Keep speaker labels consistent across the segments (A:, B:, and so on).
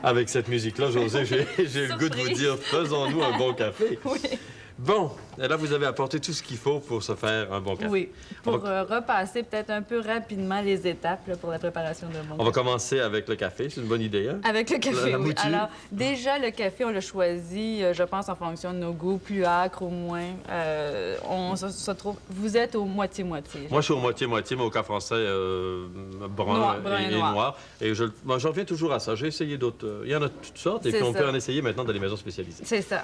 A: Avec cette musique-là, José, j'ai le goût de vous dire, faisons-nous un bon café.
B: Oui.
A: Bon, là, vous avez apporté tout ce qu'il faut pour se faire un bon café.
B: Oui, pour repasser peut-être un peu rapidement les étapes là, pour la préparation de mon
A: On va commencer avec le café, c'est une bonne idée, hein?
B: Avec le café,
A: La
B: oui.
A: mouture.
B: Alors, déjà, le café, on l'a choisi, je pense, en fonction de nos goûts, plus acre ou moins. On se trouve... Vous êtes au moitié-moitié.
A: Moi, je suis au moitié-moitié, mais au cas français, brun et noir. Et moi, j'en reviens toujours à ça. J'ai essayé d'autres... Il y en a toutes sortes, et puis on peut en essayer maintenant dans les maisons spécialisées.
B: C'est ça.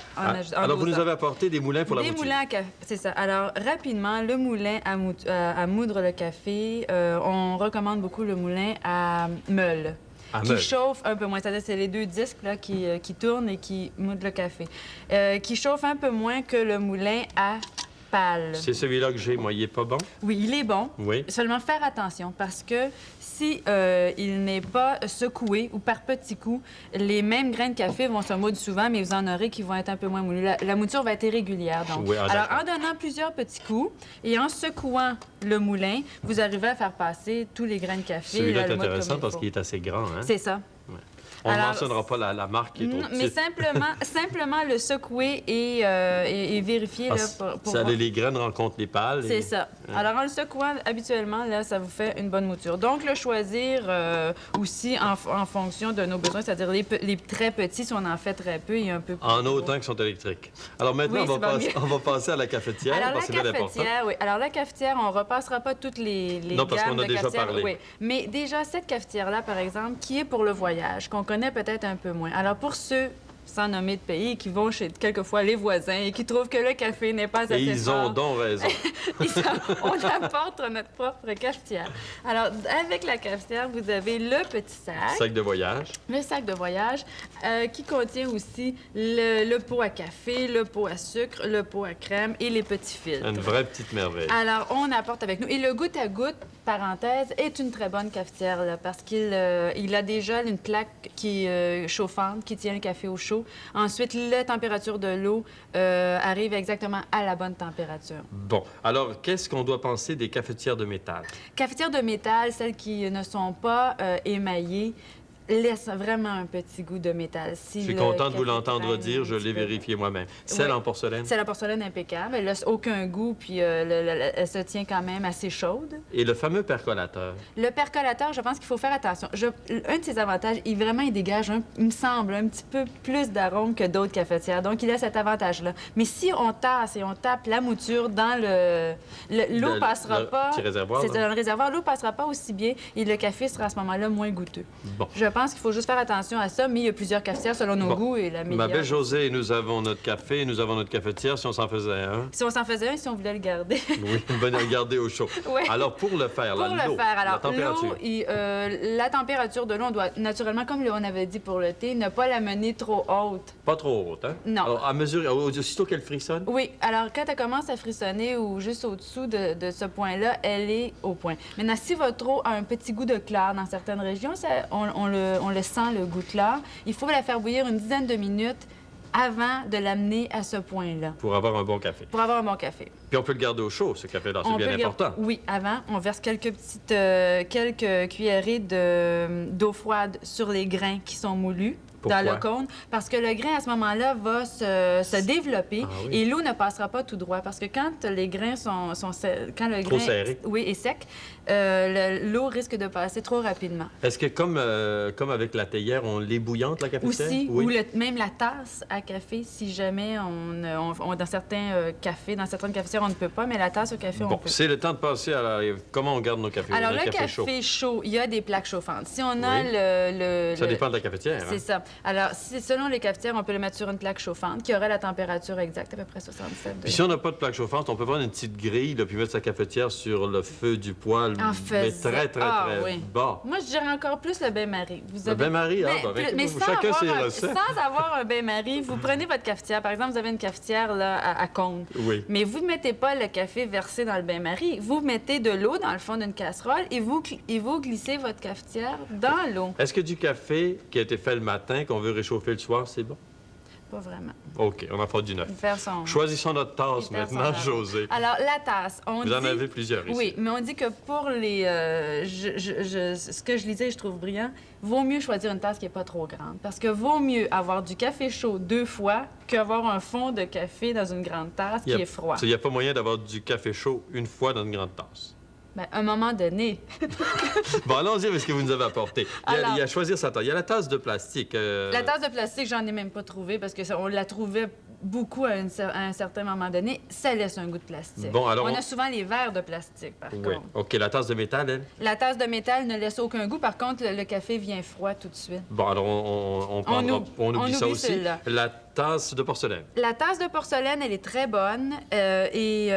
A: Alors, vous nous avez apporté des moulins pour la mouture.
B: Des moulins à café, c'est ça. Alors, rapidement, le moulin à moudre le café, on recommande beaucoup le moulin à meule. Qui chauffe un peu moins. C'est-à-dire c'est les deux disques là, qui tournent et qui moudent le café. Qui chauffe un peu moins que le moulin à pâle.
A: C'est celui-là que j'ai, moi. Il est pas bon?
B: Oui, il est bon.
A: Oui.
B: Seulement faire attention parce que si il n'est pas secoué ou par petits coups, les mêmes grains de café vont se moudre souvent, mais vous en aurez qui vont être un peu moins moulus. La mouture va être irrégulière, donc.
A: Oui,
B: alors, en donnant plusieurs petits coups et en secouant le moulin, vous arrivez à faire passer tous les grains de café.
A: Celui-là est intéressant parce qu'il est assez grand, hein?
B: C'est ça.
A: Ouais. On ne mentionnera pas la marque qui est trop petite.
B: Mais simplement le secouer et vérifier. Là, pour
A: ça,
B: voir.
A: les graines rencontrent les pâles.
B: C'est ça. Alors, en le secouant, habituellement, là, ça vous fait une bonne mouture. Donc, le choisir aussi en fonction de nos besoins, c'est-à-dire les très petits, si on en fait très peu, et un peu plus.
A: En autant qu'ils sont électriques. Alors maintenant,
B: oui,
A: on va passer à la cafetière.
B: Alors,
A: parce que
B: la cafetière, oui. Alors, la cafetière, on ne repassera pas toutes les
A: non, parce
B: gammes
A: qu'on a
B: de
A: déjà
B: cafetières.
A: parlé.
B: Oui. Mais déjà, cette cafetière-là, par exemple, qui est pour le voyage, qu'on connaît peut-être un peu moins. Alors, pour ceux, sans nommer de pays, qui vont chez quelquefois les voisins et qui trouvent que le café n'est pas assez
A: fort. Et ils ont donc raison.
B: On apporte notre propre cafetière. Alors, avec la cafetière, vous avez le petit sac.
A: Sac de voyage.
B: Le sac de voyage qui contient aussi le pot à café, le pot à sucre, le pot à crème et les petits filtres.
A: Une vraie petite merveille.
B: Alors, on apporte avec nous. Et le goutte à goutte, parenthèse, est une très bonne cafetière là, parce qu'il a déjà une plaque qui est chauffante, qui tient le café au chaud. Ensuite, la température de l'eau arrive exactement à la bonne température.
A: Bon. Alors, qu'est-ce qu'on doit penser des cafetières de métal?
B: Cafetières de métal, celles qui ne sont pas émaillées, laisse vraiment un petit goût de métal. Si
A: je suis content de vous l'entendre dire, je l'ai vérifié moi-même. Celle en porcelaine?
B: Celle en porcelaine impeccable. Elle n'a aucun goût, puis elle se tient quand même assez chaude.
A: Et le fameux percolateur?
B: Le percolateur, je pense qu'il faut faire attention. Un de ses avantages, il dégage, il me semble, un petit peu plus d'arôme que d'autres cafetières. Donc, il a cet avantage-là. Mais si on tasse et on tape la mouture dans l'eau passera pas...
A: Petit réservoir,
B: c'est dans le réservoir. L'eau passera pas aussi bien et le café sera à ce moment-là moins goûteux.
A: Bon.
B: Je pense qu'il faut juste faire attention à ça, mais il y a plusieurs cafetières selon nos goûts et la meilleure.
A: Ma belle Josée, nous avons notre café, nous avons notre cafetière, si on s'en faisait un.
B: Si on s'en faisait un, si on voulait le garder.
A: Oui, bonne à le garder au chaud.
B: Oui.
A: Alors, pour le faire, la température.
B: La température de l'eau, on doit naturellement, comme on avait dit pour le thé, ne pas la mener trop haute.
A: Pas trop haute, hein?
B: Non.
A: Alors, à mesure, aussitôt qu'elle frissonne?
B: Oui. Alors, quand elle commence à frissonner ou juste au-dessous de ce point-là, elle est au point. Maintenant, si votre eau a un petit goût de clair dans certaines régions, on le sent, le goût clair. Il faut la faire bouillir une dizaine de minutes avant de l'amener à ce point-là.
A: Pour avoir un bon café.
B: Pour avoir un bon café.
A: Puis on peut le garder au chaud, ce café-là, c'est bien important.
B: Oui, avant, on verse quelques cuillerées d'eau froide sur les grains qui sont moulus.
A: Pourquoi?
B: Dans le cône, parce que le grain, à ce moment-là, va se développer et l'eau ne passera pas tout droit. Parce que quand les grains sont quand le
A: trop
B: grain
A: serré.
B: Oui, est sec, l'eau risque de passer trop rapidement.
A: Est-ce que, comme avec la théière, on l'ébouillante, la cafetière?
B: Aussi, ou même la tasse à café, si jamais dans certains cafés, dans certaines cafetières, on ne peut pas, mais la tasse au café, on peut.
A: C'est le temps de passer à comment on garde nos cafés.
B: Alors, le café chaud, il y a des plaques chauffantes. Si on a
A: Ça dépend de la cafetière.
B: C'est ça. Alors, selon les cafetières, on peut le mettre sur une plaque chauffante qui aurait la température exacte, à peu près 67 degrés.
A: Puis si on n'a pas de plaque chauffante, on peut prendre une petite grille, là, puis mettre sa cafetière sur le feu du poêle, mais très bas.
B: Moi, je dirais encore plus le bain-marie.
A: Le bain-marie,
B: mais
A: chacun ses recettes.
B: sans avoir un bain-marie, vous prenez votre cafetière. Par exemple, vous avez une cafetière là, à cône.
A: Oui.
B: Mais vous ne mettez pas le café versé dans le bain-marie. Vous mettez de l'eau dans le fond d'une casserole et vous glissez votre cafetière dans l'eau.
A: Est-ce que du café qui a été fait le matin, qu'on veut réchauffer le soir, c'est bon?
B: pas vraiment.
A: OK, on en fera du neuf. Choisissons notre tasse maintenant, Josée.
B: Alors, la tasse,
A: Vous en avez plusieurs ici.
B: Oui, mais on dit que pour les... ce que je lisais, je trouve brillant, vaut mieux choisir une tasse qui n'est pas trop grande. Parce que vaut mieux avoir du café chaud 2 fois qu'avoir un fond de café dans une grande tasse qui est froid.
A: Il n'y a pas moyen d'avoir du café chaud une fois dans une grande tasse.
B: Bien, à un moment donné.
A: Bon, allons-y avec ce que vous nous avez apporté. Il y a à choisir sa tasse. Il y a la tasse de plastique.
B: La tasse de plastique, j'en ai même pas trouvé parce qu'on la trouvait beaucoup à un certain moment donné. Ça laisse un goût de plastique.
A: Bon, alors
B: on a souvent les verres de plastique, par contre.
A: OK, la tasse de métal, elle?
B: La tasse de métal ne laisse aucun goût. Par contre, le café vient froid tout de suite.
A: Bon, alors on oublie ça aussi. La tasse de porcelaine.
B: La tasse de porcelaine, elle est très bonne et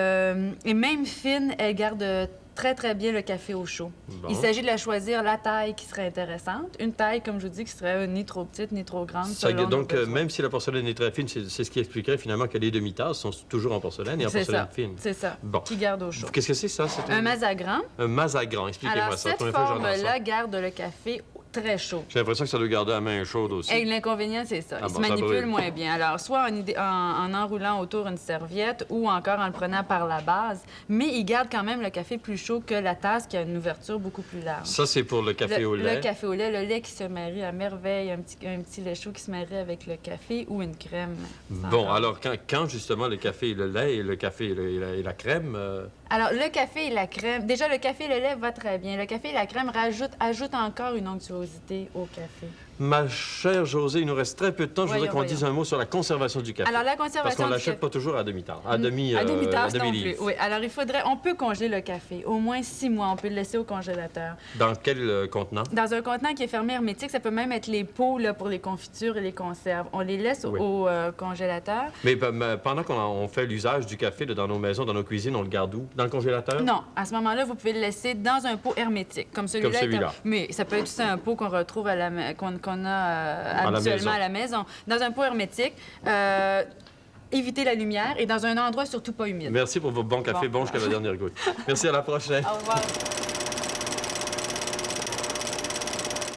B: même fine, elle garde très, très bien le café au chaud. Bon. Il s'agit de la choisir la taille qui serait intéressante. Une taille, comme je vous dis, qui serait ni trop petite ni trop grande.
A: Donc, même si la porcelaine est très fine, c'est ce qui expliquerait finalement que les demi-tasses sont toujours en porcelaine et en porcelaine fine.
B: C'est ça. Bon. Qui garde au chaud.
A: Qu'est-ce que c'est, ça?
B: Un mazagran.
A: Un mazagran. Expliquez-moi ça.
B: Cette forme-là garde le café très chaud.
A: J'ai l'impression que ça doit garder la main chaude aussi.
B: Et l'inconvénient, c'est ça. Il se manipule moins bien. Alors, soit en enroulant autour une serviette ou encore en le prenant par la base, mais il garde quand même le café plus chaud que la tasse qui a une ouverture beaucoup plus large.
A: Ça, c'est pour le café au lait.
B: Le café au lait, le lait qui se marie à merveille, un petit lait chaud qui se marie avec le café ou une crème.
A: Bon, alors quand justement le café et le lait et le café et la crème...
B: Alors, le café et la crème... Déjà, le café et le lait va très bien. Le café et la crème ajoutent encore une onctuosité au café.
A: Ma chère Josée, il nous reste très peu de temps. Je voudrais qu'on dise un mot sur la conservation du café.
B: Alors, la conservation
A: parce qu'on ne l'achète pas toujours à demi-tasse. À
B: demi-tasse non
A: plus.
B: Oui, alors on peut congeler le café. Au moins 6 mois, on peut le laisser au congélateur.
A: Dans quel contenant? Dans
B: un contenant qui est fermé hermétique. Ça peut même être les pots là, pour les confitures et les conserves. On les laisse au congélateur.
A: Mais pendant qu'on fait l'usage du café dans nos maisons, dans nos cuisines, on le garde où? Dans le congélateur?
B: Non. À ce moment-là, vous pouvez le laisser dans un pot hermétique, comme celui-là. Mais ça peut être aussi un pot qu'on retrouve qu'on a habituellement à la maison. Dans un pot hermétique, évitez la lumière et dans un endroit surtout pas humide.
A: Merci pour vos bons cafés, bon jusqu'à la dernière goutte. Merci, à la prochaine.
B: Au revoir.